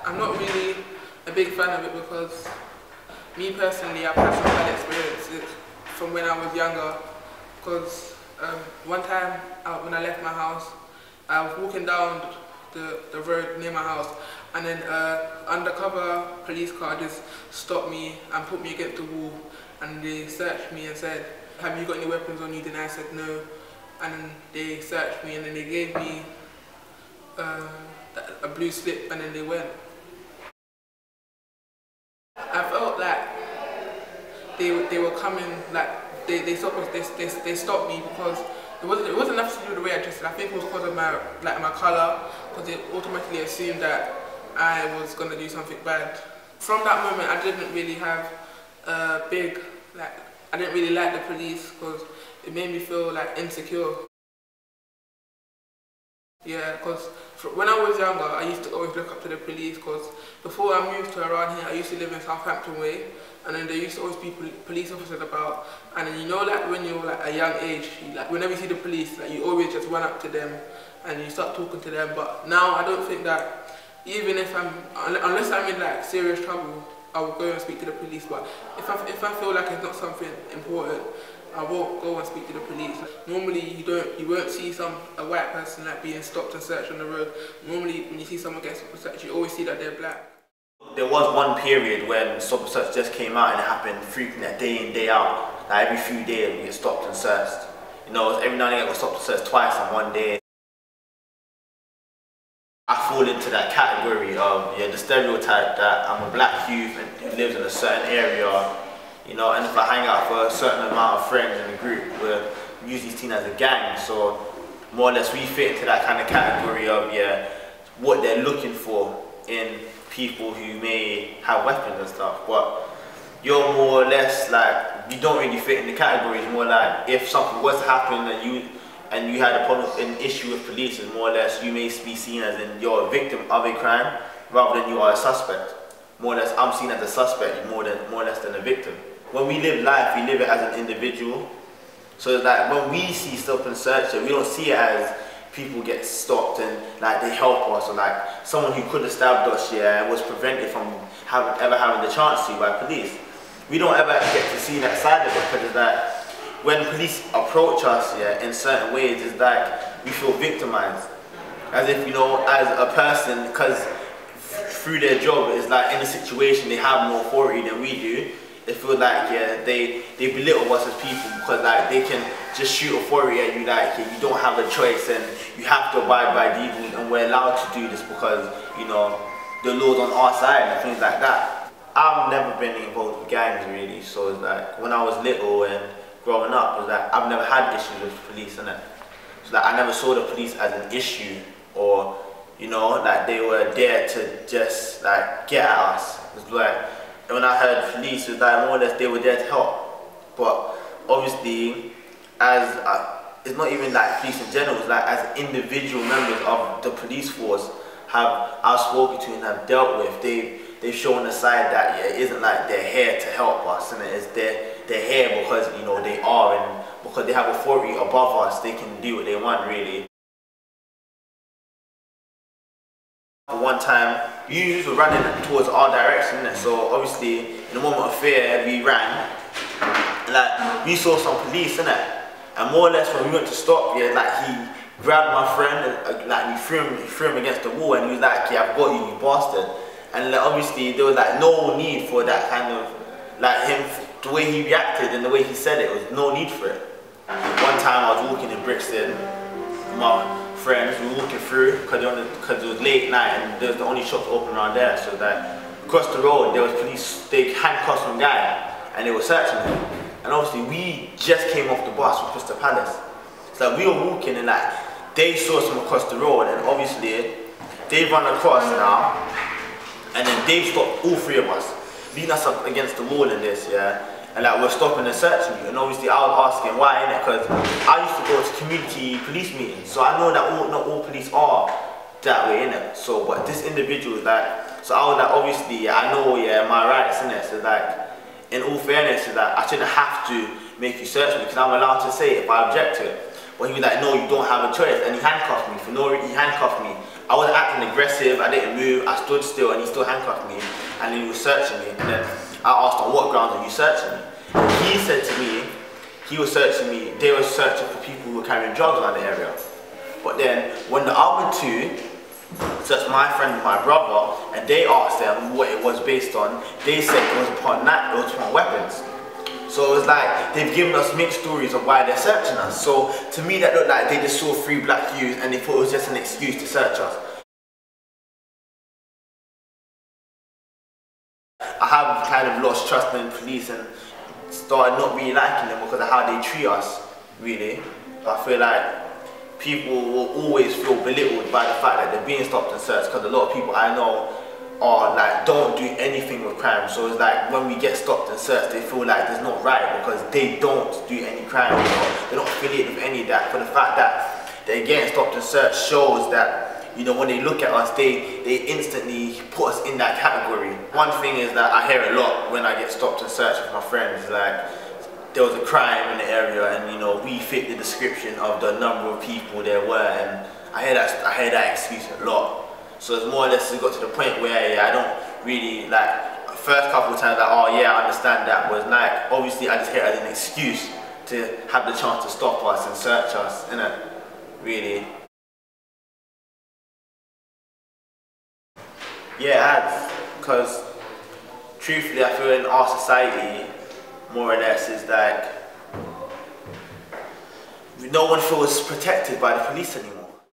I'm not really a big fan of it because me personally, I've had some bad experiences from when I was younger. Because one time when I left my house, I was walking down the road near my house, and then undercover police car just stopped me and put me against the wall, and they searched me and said, "Have you got any weapons on you?" Then I said no, and then they searched me and then they gave me a blue slip, and then they went. I felt like they were coming, like they stopped me because it wasn't nothing to do with the way I dressed. I think it was because of my colour, because they automatically assumed that I was gonna do something bad. From that moment, I didn't really have a big, I didn't really like the police because it made me feel like insecure. Yeah, because when I was younger, I used to always look up to the police because before I moved to around here, I used to live in Southampton Way, and then there used to always be police officers about, and then you know, like when you're like a young age, whenever you see the police, like you always just run up to them and you start talking to them. But now I don't think that, even if unless I'm in like serious trouble, I will go and speak to the police. But if I feel like it's not something important, I won't go and speak to the police. Normally you won't see a white person like being stopped and searched on the road. Normally when you see someone get stopped and searched, you always see that they're black. There was one period when stop and search just came out, and it happened frequently, day in, day out. Like every few days we get stopped and searched. You know, every now and then I got stopped and searched twice in one day. I fall into that category of the stereotype that I'm a black youth and who lives in a certain area. You know, and if I hang out for a certain amount of friends in a group, we're usually seen as a gang. So more or less we fit into that kind of category of what they're looking for in people who may have weapons and stuff. But you're more or less like, you don't really fit in the category. It's more like if something was to happen and you had an issue with police, it's more or less you may be seen as in you're a victim of a crime rather than you are a suspect. More or less I'm seen as a suspect more or less than a victim. When we live life, we live it as an individual. So it's like when we see stop and search, we don't see it as people get stopped and like they help us, or like someone who could have stabbed us and was prevented from ever having the chance to by police. We don't ever get to see that side of it, because it's like when police approach us in certain ways, it's like we feel victimized. As if, you know, as a person, because through their job, it's like in a situation they have more authority than we do. They feel like they belittle us as people because like they can just shoot authority at you, like you don't have a choice and you have to abide by these rules, and we're allowed to do this because, you know, the law's on our side and things like that. I've never been involved with gangs really, so it's like when I was little and growing up, it was like I've never had issues with police, innit? So like I never saw the police as an issue, or, you know, like they were there to just like get at us. It's like when I heard police, it was like more or less they were there to help. But obviously, as it's not even like police in general, it's like as individual members of the police force I've spoken to and have dealt with, they've shown a side that it isn't like they're here to help us, and it's they're here because, you know, they are, and because they have authority above us, they can do what they want really. One time, youths were running towards our direction, so obviously in the moment of fear we ran. Like we saw some police, and more or less when we went to stop, like he grabbed my friend and like we threw him against the wall, and he was like, "Yeah, I've got you, you bastard." And like, obviously there was like no need for that kind of, like him, the way he reacted and the way he said it, was no need for it. One time I was walking in Brixton, my friends, we were walking through because it was late night and there was the only shops open around there, so that across the road there was police, they handcuffed some guy and they were searching him. And obviously we just came off the bus from Crystal Palace. So like, we were walking and like they saw us from across the road, and obviously they run across now, and then they stopped all three of us, beating us up against the wall in this, and like we're stopping and searching you. And obviously I was asking why, innit, because I used to go to community police meetings, so I know that not all police are that way, innit. So but this individual is like, so I was like, obviously I know my rights, innit. So like in all fairness, is that I shouldn't have to make you search me because I'm allowed to say it if I object to it. But he was like, no, you don't have a choice, and he handcuffed me for no reason. He handcuffed me. I was acting aggressive, I didn't move, I stood still, and he still handcuffed me, and then he was searching me. And then I asked, on what grounds are you searching me? And he said to me, he was searching me, they were searching for people who were carrying drugs around the area. But then, when the other two searched my friend and my brother, and they asked them what it was based on, they said it was upon weapons. So it was like, they've given us mixed stories of why they're searching us. So to me that looked like they just saw 3 black youths and they thought it was just an excuse to search us. I have kind of lost trust in police and started not really liking them because of how they treat us, really. I feel like people will always feel belittled by the fact that they're being stopped and searched, because a lot of people I know are like, don't do anything with crime. So it's like when we get stopped and searched, they feel like it's not right because they don't do any crime, you know? They're not affiliated with any of that. But the fact that they're getting stopped and searched shows that, you know, when they look at us, they instantly put us in that category. One thing is that I hear a lot when I get stopped and searched with my friends, like, there was a crime in the area and, you know, we fit the description of the number of people there were, and I hear that excuse a lot. So it's more or less got to the point where, yeah, I don't really, like, first couple of times, like, oh yeah, I understand that, was like, obviously I just hear it as an excuse to have the chance to stop us and search us, innit? Really. Yeah, it has, because truthfully I feel in our society, more or less, is like, no one feels protected by the police anymore.